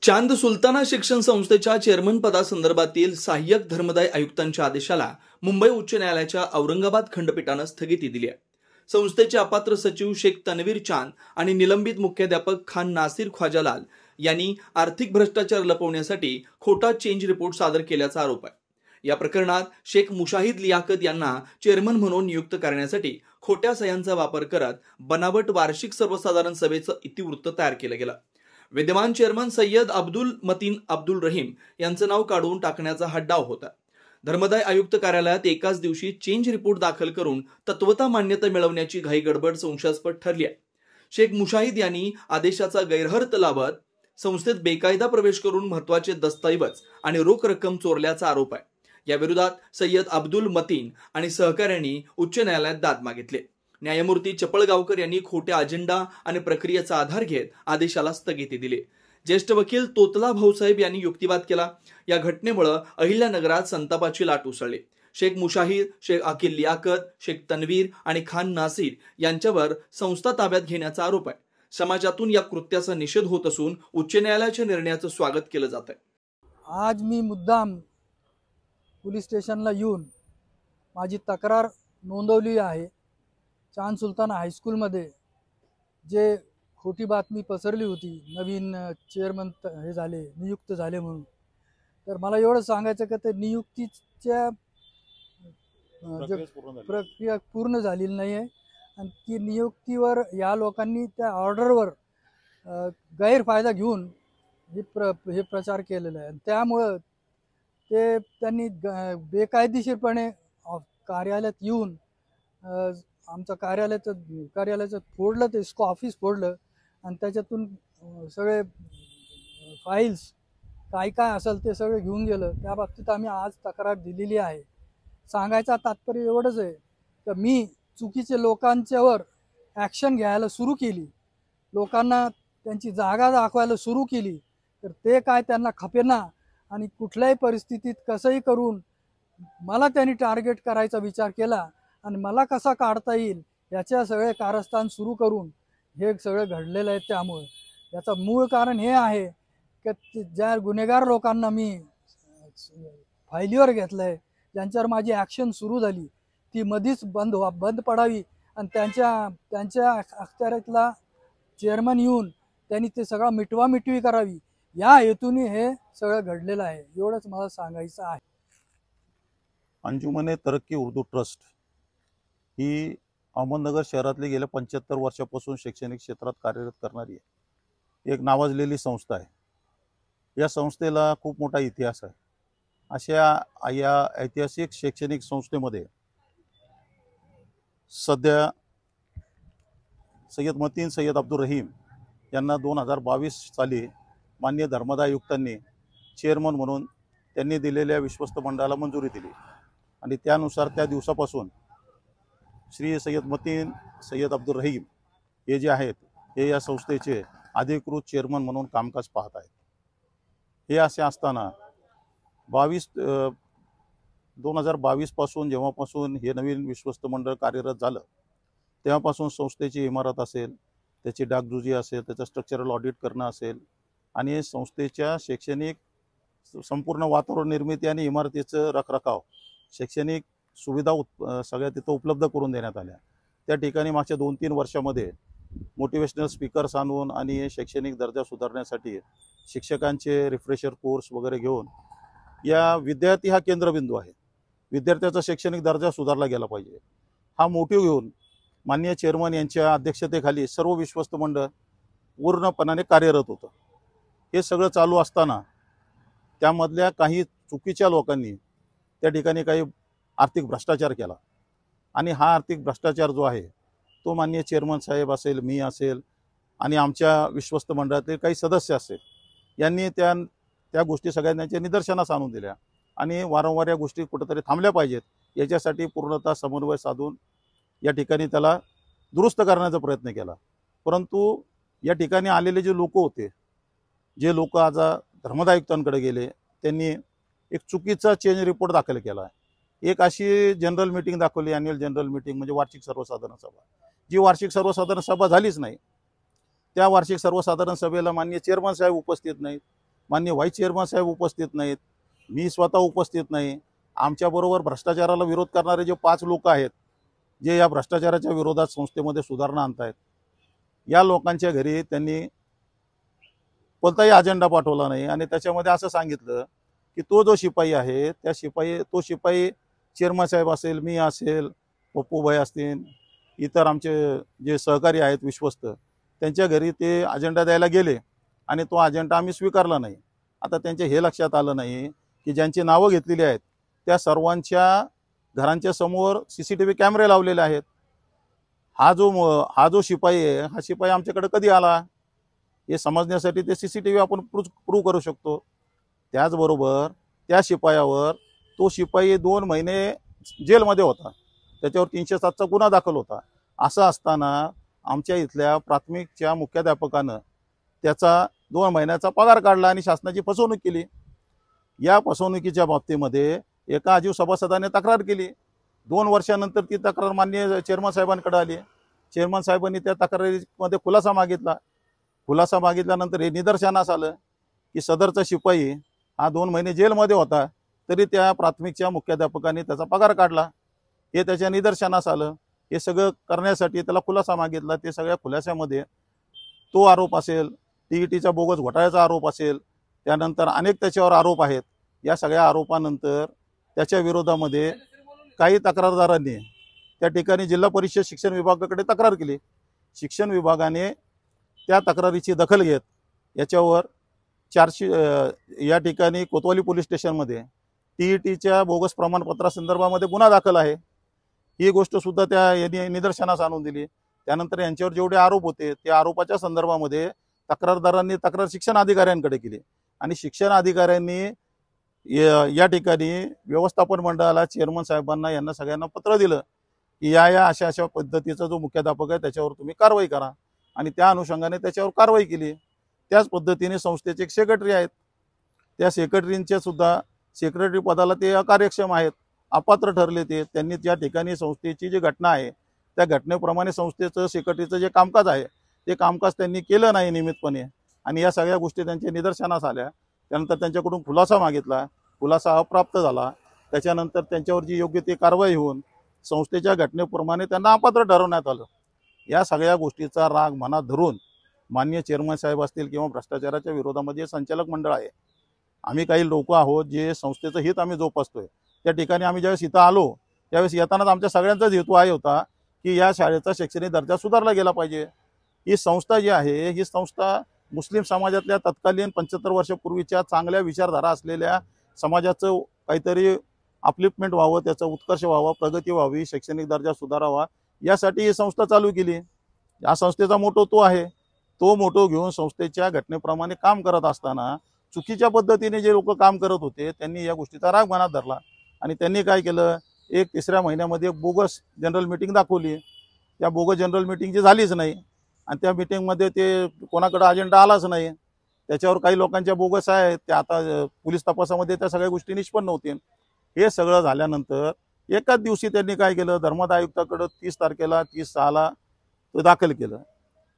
चांद sultana शिक्षण संस्थेच्या chairman पदासंदर्भातील सहाय्यक धर्मदाय आयुक्तांच्या आदेशाला मुंबई उच्च न्यायालयाच्या औरंगाबाद खंडपीठानं स्थगिती दिली आहे। संस्थेचे अपात्र सचिव शेख तन्वीर चांद आणि निलंबित मुख्याध्यापक खान नासिर ख्वाजालाल यांनी आर्थिक भ्रष्टाचार लपवण्यासाठी खोटा चेंज रिपोर्ट सादर केल्याचा आरोप आहे। या प्रकरणात शेख मुशाहिद लियाकत यांना चेअरमन म्हणून नियुक्त करण्यासाठी खोट्या सह्यांचा वापर करत बनावट वार्षिक सर्वसाधारण सभेचं इतिवृत्त तयार केलं गेलं। विद्यमान चेअरमन सय्यद अब्दुल मतीन अब्दुल रहीम यांचं नाव काढून टाकण्याचा हा डाव होता। धर्मदाय आयुक्त कार्यालयात एकाच दिवशी चेंज रिपोर्ट दाखल करून तत्वता मान्यता मिळवण्याची घाई गडबड संशयास्पद ठरली आहे। शेख मुशाहिद यांनी आदेशाचा गैरहर्थ लावत संस्थेत बेकायदा प्रवेश करून महत्वाचे दस्तऐवज आणि रोख रक्कम चोरल्याचा आरोप आहे। या विरोधात सय्यद अब्दुल मतीन आणि सहकाऱ्यांनी उच्च न्यायालयात दाद मागितली। न्यायमूर्ती चपळगावकर यांनी खोट्या अजेंडा आणि प्रक्रियेचा आधार घेत आदेशाला स्थगिती दिली। ज्येष्ठ वकील तोतला भाऊसाहेब यांनी युक्तिवाद केला। या घटनेमुळे अहिल्यानगरात संतापाची लाट उसळली। शेख मुशाहिद, शेख अकील लियाकत, शेख तन्वीर आणि खान नासिर यांच्यावर संस्था ताब्यात घेण्याचा आरोप आहे। समाजातून या कृत्याचा निषेध होत असून उच्च न्यायालयाच्या निर्णयाचं स्वागत केलं जात आहे। आज मी मुद्दाम पोलीस स्टेशनला येऊन माझी तक्रार नोंदवली आहे। चांद सुलताना हायस्कूलमध्ये जे खोटी बातमी पसरली होती, नवीन चेअरमन हे झाले, नियुक्त झाले म्हणून, तर मला एवढं सांगायचं की ते नियुक्तीच्या प्रक्रिया पूर्ण झालेली नाही आहे आणि ती नियुक्तीवर या लोकांनी त्या ऑर्डरवर गैरफायदा घेऊन हे प्रचार केलेला आहे। त्यामुळं त्यांनी बेकायदेशीरपणे कार्यालयात येऊन आमचं कार्यालयाचं फोडलं, ते ऑफिस फोडलं आणि त्याच्यातून सगळे फाईल्स काय काय असेल ते सगळे घेऊन गेलं। त्या बाबतीत आम्ही आज तक्रार दिलेली आहे। सांगायचं तात्पर्य एवढंच आहे की मी चुकीचे लोकांच्यावर ॲक्शन घ्यायला सुरू केली, लोकांना त्यांची जागा दाखवायला सुरू केली, तर ते काय त्यांना खपेना आणि कुठल्याही परिस्थितीत कसंही करून मला त्यांनी टार्गेट करायचा विचार केला आणि मला कसा काढता येईल याच्या सगळे कारस्थान सुरू करून हे सगळं घडलेलं आहे। त्यामुळे याचं मूळ कारण हे आहे की ज्या गुन्हेगार लोकांना मी फायलीवर घेतलं आहे, ज्यांच्यावर माझी ॲक्शन सुरू झाली, ती मधीच बंद पडावी आणि त्यांच्या अखत्यारीतला चेअरमन येऊन त्यांनी ते सगळं मिटवामिटवी करावी, या हेतूने हे सगळं घडलेलं आहे। एवढंच मला सांगायचं आहे। अंजुमन तरक्की उर्दू ट्रस्ट ही अहमदनगर शहरातली गेल्या 75 वर्षापासून शैक्षणिक क्षेत्रात कार्यरत करणारी एक नावाजलेली संस्था आहे। या संस्थेला खूप मोठा इतिहास आहे। अशा या ऐतिहासिक शैक्षणिक संस्थेमध्ये सध्या सय्यद मतीन सय्यद अब्दुल रहीम यांना 2022 साली मान्य धर्मदाय आयुक्तांनी चेअरमन म्हणून त्यांनी दिलेल्या विश्वस्त मंडळाला मंजुरी दिली आणि त्यानुसार त्या दिवसापासून श्री सय्यद मतीन सय्यद अब्दुल रहीम हे जे आहेत हे या संस्थेचे अधिकृत चेअरमन म्हणून कामकाज पाहत आहेत। हे असे असताना 2022 पासून जेव्हापासून हे नवीन विश्वस्त मंडळ कार्यरत झालं तेव्हापासून संस्थेची इमारत असेल, त्याची डागडुजी असेल, त्याचं स्ट्रक्चरल ऑडिट करणं असेल आणि संस्थेच्या शैक्षणिक संपूर्ण वातावरण निर्मिती आणि इमारतीचं रखरखाव, शैक्षणिक सुविधा सगळ्या तिथं उपलब्ध करून देण्यात आल्या। त्या ठिकाणी मागच्या 2-3 वर्षामध्ये मोटिवेशनल स्पीकर्स आणून आणि शैक्षणिक दर्जा सुधारण्यासाठी शिक्षकांचे रिफ्रेशर कोर्स वगैरे घेऊन या विद्यार्थी हा केंद्रबिंदू आहे, विद्यार्थ्याचा शैक्षणिक दर्जा सुधारला गेला पाहिजे हा मोटिव्ह घेऊन माननीय चेअरमन यांच्या अध्यक्षतेखाली सर्व विश्वस्त मंडळ पूर्णपणाने कार्यरत होतं। हे सगळं चालू असताना त्यामधल्या काही चुकीच्या लोकांनी त्या ठिकाणी काही आर्थिक भ्रष्टाचार केला आणि हा आर्थिक भ्रष्टाचार जो आहे तो माननीय चेअरमन साहेब असेल, मी असेल आणि आमच्या विश्वस्त मंडळातील काही सदस्य असेल यांनी त्या गोष्टी सगळ्यांच्या निदर्शनास आणून दिल्या आणि वारंवार या गोष्टी कुठेतरी थांबल्या पाहिजेत याच्यासाठी पूर्णतः समन्वय साधून या ठिकाणी त्याला दुरुस्त करण्याचा प्रयत्न केला। परंतु या ठिकाणी आलेले जे लोक होते, जे लोक आज धर्मदाय आयुक्तांकडे गेले, त्यांनी एक चुकीचा चेंज रिपोर्ट दाखल केला। एक अशी जनरल मीटिंग दाखवली, ॲन्युअल जनरल मीटिंग म्हणजे वार्षिक सर्वसाधारण सभा, जी वार्षिक सर्वसाधारण सभा झालीच नाही। त्या वार्षिक सर्वसाधारण सभेला माननीय चेअरमन साहेब उपस्थित नाहीत, माननीय व्हाईस चेअरमन साहेब उपस्थित नाहीत, मी स्वतः उपस्थित नाही, आमच्याबरोबर भ्रष्टाचाराला विरोध करणारे जे 5 लोक आहेत जे या भ्रष्टाचाराच्या विरोधात संस्थेमध्ये सुधारणा आणतायत, या लोकांच्या घरी त्यांनी कोणताही अजेंडा पाठवला नाही आणि त्याच्यामध्ये असं सांगितलं की तो जो शिपाई आहे तो शिपाई चेअरमन साहेब असेल, मी असेल, पप्पूभाई असतील, इतर आमचे जे सहकारी आहेत विश्वस्त, त्यांच्या घरी ते अजेंडा द्यायला गेले आणि तो अजेंडा आम्ही स्वीकारला नाही. आता त्यांच्या हे लक्षात आलं नाही की ज्यांची नावं घेतलेली आहेत त्या सर्वांच्या घरांच्या समोर CCTV कॅमेरे लावलेले आहेत. हा जो शिपाई आहे, हा शिपाई आमच्याकडे कधी आला हे समजण्यासाठी ते CCTV आपण प्रूव्ह करू शकतो. त्याचबरोबर त्या शिपायावर तो शिपाई 2 महिने जेलमध्ये होता, त्याच्यावर 307चा गुन्हा दाखल होता. असं असताना आमच्या इथल्या प्राथमिकच्या मुख्याध्यापकानं त्याचा 2 महिन्याचा पगार काढला आणि शासनाची फसवणूक केली. या फसवणुकीच्या बाबतीमध्ये एका आजीव सभासदाने तक्रार केली. 2 वर्षानंतर ती तक्रार माननीय चेअरमन साहेबांकडे आली. चेअरमन साहेबांनी त्या तक्रारीमध्ये खुलासा मागितला. खुलासा मागितल्यानंतर हे निदर्शनास आलं की सदरचा शिपाई हा 2 महिने जेलमध्ये होता, तरी त्या प्राथमिकच्या मुख्याध्यापकाने त्याचा पगार काढला. हे त्याच्या निदर्शनास आलं. हे सगळं करण्यासाठी त्याला खुलासा मागितला. ते सगळ्या खुलासामध्ये तो आरोप असेल, TETच्या बोगस घोटाळ्याचा आरोप असेल, त्यानंतर अनेक त्याच्यावर आरोप आहेत. या सगळ्या आरोपानंतर त्याच्या विरोधामध्ये काही तक्रारदारांनी त्या ठिकाणी जिल्हा परिषद शिक्षण विभागाकडे तक्रार केली. शिक्षण विभागाने त्या तक्रारीची दखल घेत याच्यावर 400 या ठिकाणी कोतवाली पोलीस स्टेशनमध्ये TETच्या बोगस प्रमाणपत्रासंदर्भामध्ये गुन्हा दाखल आहे. ही गोष्ट सुद्धा त्या यांनी निदर्शनास आणून दिली. त्यानंतर यांच्यावर जेवढे आरोप होते त्या आरोपाच्या संदर्भामध्ये तक्रारदारांनी तक्रार शिक्षण अधिकाऱ्यांकडे केली आणि शिक्षण अधिकाऱ्यांनी या ठिकाणी व्यवस्थापन मंडळाला, चेअरमन साहेबांना, यांना सगळ्यांना पत्र दिलं की या अशा पद्धतीचा जो मुख्याध्यापक आहे त्याच्यावर तुम्ही कारवाई करा आणि त्या अनुषंगाने त्याच्यावर कारवाई केली. त्याच पद्धतीने संस्थेचे एक सेक्रेटरी आहेत, त्या सेक्रेटरींच्या सुद्धा सेक्रेटरी पदाला ते अकार्यक्षम आहेत, अपात्र ठरले. त्यांनी त्या ठिकाणी संस्थेची जी घटना आहे त्या घटनेप्रमाणे संस्थेचं सेक्रेटरीचं जे कामकाज आहे ते कामकाज त्यांनी केलं नाही नियमितपणे आणि या सगळ्या गोष्टी त्यांच्या निदर्शनास आल्या. त्यानंतर त्यांच्याकडून खुलासा मागितला, खुलासा अप्राप्त झाला. त्याच्यानंतर त्यांच्यावर जी योग्य ती कारवाई होऊन संस्थेच्या घटनेप्रमाणे त्यांना अपात्र ठरवण्यात आलं. या सगळ्या गोष्टीचा राग मनात धरून माननीय चेअरमन साहेब असतील किंवा भ्रष्टाचाराच्या विरोधामध्ये संचालक मंडळ आहे, आम्ही काही लोक आहोत जे संस्थेचं हित आम्ही जोपासतोय. त्या ठिकाणी आम्ही ज्यावेळेस इथं आलो त्यावेळेस येतानाच आमच्या सगळ्यांचाच हेतू आहे होता की या शाळेचा शैक्षणिक दर्जा सुधारला गेला पाहिजे. ही संस्था जी आहे ही संस्था मुस्लिम समाजातल्या तत्कालीन 75 वर्षापूर्वीच्या चांगल्या विचारधारा असलेल्या समाजाचं काहीतरी अपलिफ्टमेंट व्हावं, त्याचा उत्कर्ष व्हावा, प्रगती व्हावी, शैक्षणिक दर्जा सुधारावा, यासाठी ही संस्था चालू केली. या संस्थेचा मोटो तो आहे. तो मोटो घेऊन संस्थेच्या घटनेप्रमाणे काम करत असताना चुकीच्या पद्धतीने जे लोक काम करत होते त्यांनी या गोष्टीचा राग मनात धरला आणि त्यांनी काय केलं, एक 3ऱ्या महिन्यामध्ये एक बोगस जनरल मीटिंग दाखवली. त्या बोगस जनरल मीटिंगची झालीच नाही आणि त्या मीटिंगमध्ये ते कोणाकडे अजेंडा आलाच नाही. त्याच्यावर काही लोकांच्या बोगस आहेत, त्या आता पोलीस तपासामध्ये त्या सगळ्या गोष्टी निष्पन्न होतील. हे सगळं झाल्यानंतर एकाच दिवशी त्यांनी काय केलं, धर्मादाय आयुक्ताकडे 30 तारखेला 30/6ला तो दाखल केलं.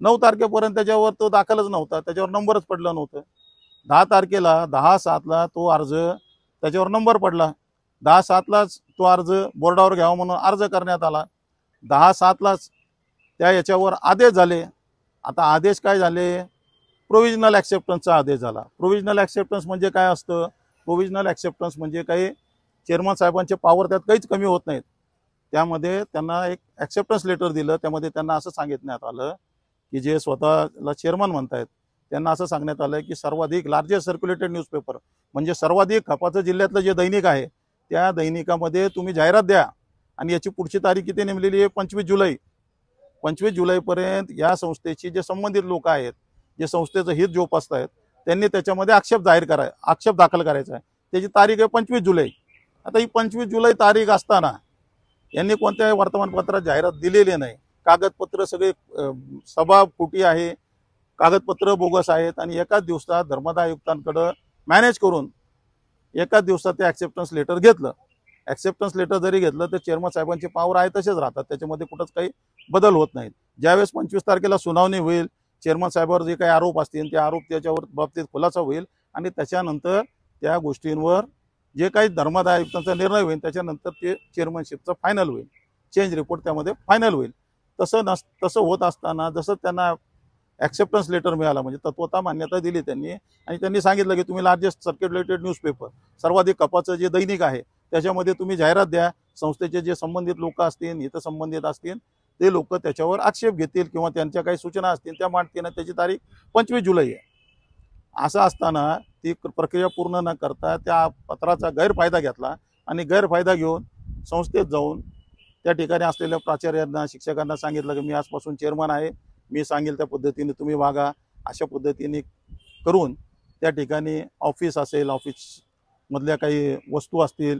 9 तारखेपर्यंत त्याच्यावर तो दाखलच नव्हता, त्याच्यावर नंबरच पडलं नव्हतं. 10 तारखेला 10/7ला तो अर्ज त्याच्यावर नंबर पडला. 10/7लाच तो अर्ज बोर्डावर घ्यावा म्हणून अर्ज करण्यात आला. 10/7लाच त्या याच्यावर आदेश झाले. आता आदेश काय झाले, प्रोव्हिजनल ॲक्सेप्टन्सचा आदेश झाला. प्रोव्हिजनल ॲक्सेप्टन्स म्हणजे काय असतं, प्रोव्हिजनल ॲक्सेप्टन्स म्हणजे काही चेअरमन साहेबांचे पॉवर त्यात काहीच कमी होत नाहीत. त्यामध्ये त्यांना एक ॲक्सेप्टन्स लेटर दिलं. त्यामध्ये त्यांना असं सांगितण्यात आलं की जे स्वतःला चेअरमन म्हणतायत त्यांना असं सांगण्यात आलं की सर्वाधिक लार्जेस्ट सर्क्युलेटेड न्यूजपेपर म्हणजे सर्वाधिक खपाचं जिल्ह्यातलं जे दैनिक आहे त्या दैनिकामध्ये तुम्ही जाहिरात द्या आणि याची पुढची तारीख किती नेमलेली आहे, 25 जुलै. 25 जुलैपर्यंत या संस्थेची जे संबंधित लोक आहेत, जे संस्थेचं हित जोपासतायत, त्यांनी त्याच्यामध्ये आक्षेप दाखल करायचा आहे. त्याची तारीख आहे 25 जुलै. आता ही 25 जुलै तारीख असताना यांनी कोणत्याही वर्तमानपत्रात जाहिरात दिलेली नाही. कागदपत्र सगळे सभा खोटी आहे, कागदपत्र बोगस आहेत आणि एकाच दिवसात धर्मादाय आयुक्तांकडे मॅनेज करून एकाच दिवसात ते ॲक्सेप्टन्स लेटर घेतलं. ॲक्सेप्टन्स लेटर जरी घेतलं तर चेअरमन साहेबांची पॉवर आहे तसेच राहतात, त्याच्यामध्ये कुठंच काही बदल होत नाहीत. ज्यावेळेस 25 तारखेला सुनावणी होईल, चेअरमन साहेबांवर जे काही आरोप असतील ते आरोप त्याच्यावर बाबतीत खुलासा होईल आणि त्याच्यानंतर त्या गोष्टींवर जे काही धर्मादाय आयुक्तांचा निर्णय होईल त्याच्यानंतर ते चेअरमनशिपचं फायनल होईल, चेंज रिपोर्ट त्यामध्ये फायनल होईल. तसं होत असताना जसं त्यांना ॲक्सेप्टन्स लेटर मिळाला, म्हणजे तत्वता मान्यता दिली त्यांनी, आणि त्यांनी सांगितलं की तुम्ही लार्जेस्ट सर्क्युलेटेड न्यूजपेपर, सर्वाधिक खपाचं जे दैनिक आहे त्याच्यामध्ये तुम्ही जाहिरात द्या. संस्थेचे जे संबंधित लोक असतील, हित संबंधित असतील ते लोक त्याच्यावर आक्षेप घेतील किंवा त्यांच्या काही सूचना असतील त्या मांडतील. त्याची तारीख 25 जुलै आहे. असं असताना ती प्रक्रिया पूर्ण न करता त्या पत्राचा गैरफायदा घेतला आणि गैरफायदा घेऊन संस्थेत जाऊन त्या ठिकाणी असलेल्या प्राचार्यांना, शिक्षकांना सांगितलं की मी आजपासून चेअरमन आहे, मी सांगेल त्या पद्धतीने तुम्ही वागा. अशा पद्धतीने करून त्या ठिकाणी ऑफिस असेल, ऑफिसमधल्या काही वस्तू असतील,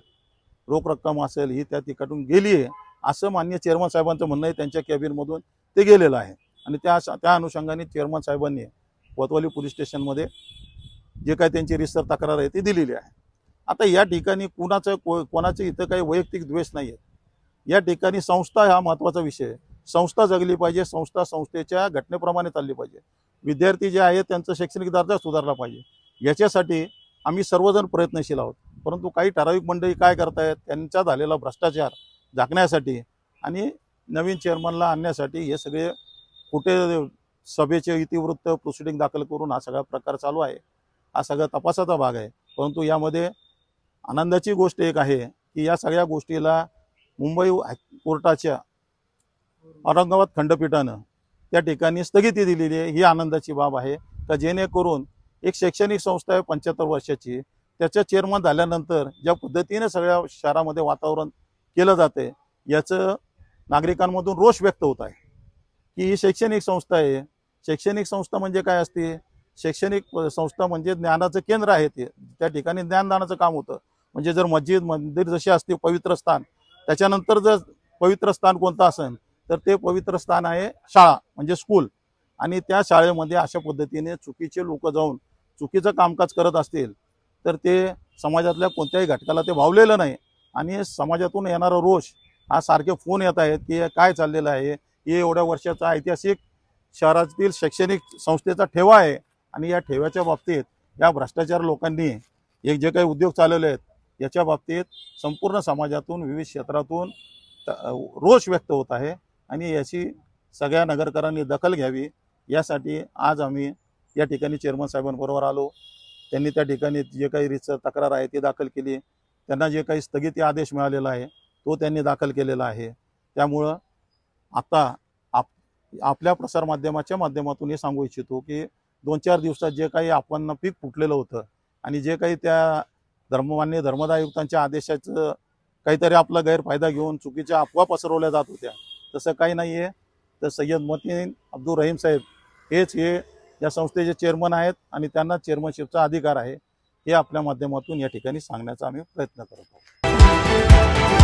रोख रक्कम असेल, ही त्या ठिकाणून गेली आहे असं माननीय चेअरमन साहेबांचं म्हणणं आहे. त्यांच्या कॅबिनमधून ते गेलेलं आहे आणि त्या अनुषंगाने चेअरमन साहेबांनी कोतवाली पोलीस स्टेशनमध्ये जे काही त्यांची रिसर तक्रार आहे ती दिलेली आहे. आता या ठिकाणी कोणाचं इथं काही वैयक्तिक द्वेष नाही आहे. या ठिकाणी संस्था हा महत्त्वाचा विषय आहे. संस्था जगली पाहिजे, संस्था संस्थेच्या घटनेप्रमाणे चालली पाहिजे. विद्यार्थी जे आहेत त्यांचा शैक्षणिक दर्जा सुधारला पाहिजे, याच्यासाठी आम्ही सर्वजण प्रयत्नशील आहोत. परंतु काही ठराविक मंडळी काय करतायत, त्यांचा झालेला भ्रष्टाचार झाकण्यासाठी आणि नवीन चेअरमनला आणण्यासाठी हे सगळे कुठे सभेचे इतिवृत्त प्रोसिडिंग दाखल करून हा सगळा प्रकार चालू आहे. हा सगळा तपासाचा भाग आहे. परंतु यामध्ये आनंदाची गोष्ट एक आहे की या सगळ्या गोष्टीला मुंबई कोर्टाच्या औरंगाबाद खंडपीठानं त्या ठिकाणी स्थगिती दिलेली आहे. ही आनंदाची बाब आहे का जेणेकरून एक शैक्षणिक संस्था आहे 75 वर्षाची, त्याच्या चेअरमन झाल्यानंतर ज्या पद्धतीने सगळ्या शहरामध्ये वातावरण केलं जाते याचं नागरिकांमधून रोष व्यक्त होत आहे की ही शैक्षणिक संस्था आहे. शैक्षणिक संस्था म्हणजे काय असते? शैक्षणिक संस्था म्हणजे ज्ञानाचं केंद्र आहे. ते त्या ठिकाणी ज्ञानदानाचं काम होतं. म्हणजे जर मस्जिद, मंदिर जशी असते पवित्र स्थान, त्याच्यानंतर जर पवित्र स्थान कोणतं असेल तर ते पवित्र स्थान आहे शाळा म्हणजे स्कूल. आणि त्या शाळेमध्ये अशा पद्धतीने चुकीचे लोक जाऊन चुकीचं कामकाज करत असतील तर ते समाजातल्या कोणत्याही घटकाला ते भावलेलं नाही. आणि समाजातून येणारा रोष हा सारखे फोन येत आहेत की काय चाललेलं आहे, हे एवढ्या वर्षाचा ऐतिहासिक शहरातील शैक्षणिक संस्थेचा ठेवा आहे आणि या ठेव्याच्या बाबतीत या भ्रष्टाचार लोकांनी एक जे काही उद्योग चालवले आहेत याच्या बाबतीत संपूर्ण समाजातून, विविध क्षेत्रातून रोष व्यक्त होत आहे. आणि याची सगळ्या नगरकरांनी दखल घ्यावी, यासाठी आज आम्ही या ठिकाणी चेअरमन साहेबांबरोबर आलो. त्यांनी त्या ठिकाणी जे काही रितसर तक्रार आहे ती दाखल केली. त्यांना जे काही स्थगिती आदेश मिळालेला आहे तो त्यांनी दाखल केलेला आहे. त्यामुळं आता आपल्या प्रसारमाध्यमाच्या माध्यमातून हे सांगू इच्छितो की 2-4 दिवसात जे काही आपण पीक फुटलेलं होतं आणि जे काही त्या माननीय धर्मदाय आयुक्तांच्या आदेशाचं काहीतरी आपला गैरफायदा घेऊन चुकीच्या अफवा पसरवल्या जात होत्या, तसं काही नाही आहे. तर सय्यद मतीन अब्दुल रहीम साहेब हेच हे या संस्थेचे चेअरमन आहेत आणि त्यांना चेअरमनशिपचा अधिकार आहे. हे आपल्या माध्यमातून या ठिकाणी सांगण्याचा आम्ही प्रयत्न करत आहोत.